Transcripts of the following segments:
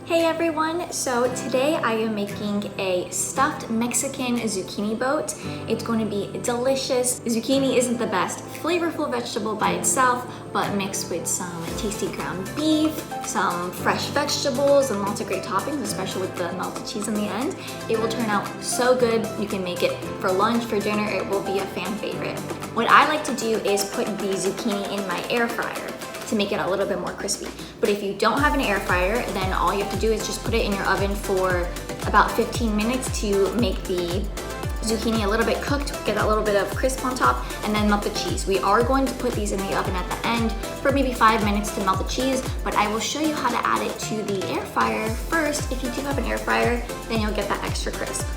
Hey everyone, so today I am making a stuffed Mexican zucchini boat. It's going to be delicious. Zucchini isn't the best flavorful vegetable by itself, but mixed with some tasty ground beef, some fresh vegetables, and lots of great toppings, especially with the melted cheese in the end. It will turn out so good. You can make it for lunch, for dinner. It will be a fan favorite. What I like to do is put the zucchini in my air fryer to make it a little bit more crispy. But if you don't have an air fryer, then all you have to do is just put it in your oven for about 15 minutes to make the zucchini a little bit cooked, get that little bit of crisp on top, and then melt the cheese. We are going to put these in the oven at the end for maybe 5 minutes to melt the cheese, but I will show you how to add it to the air fryer first. If you do have an air fryer, then you'll get that extra crisp.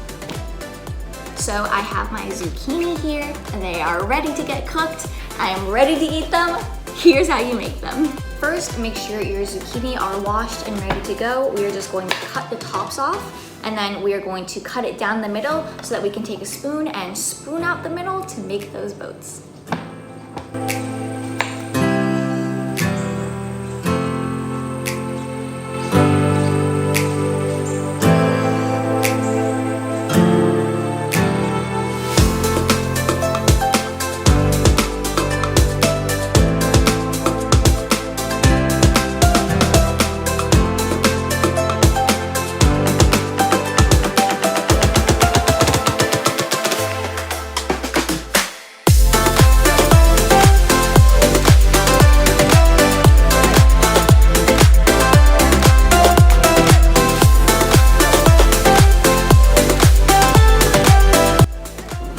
So I have my zucchini here, and they are ready to get cooked. I am ready to eat them. Here's how you make them. First, make sure your zucchini are washed and ready to go. We are just going to cut the tops off, and then we are going to cut it down the middle so that we can take a spoon and spoon out the middle to make those boats.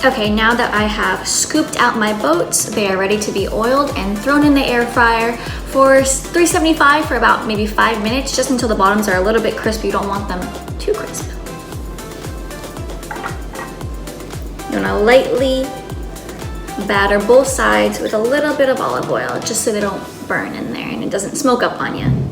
Okay, now that I have scooped out my boats, they are ready to be oiled and thrown in the air fryer for 375 for about maybe 5 minutes, just until the bottoms are a little bit crisp. You don't want them too crisp. You wanna lightly batter both sides with a little bit of olive oil, just so they don't burn in there and it doesn't smoke up on you.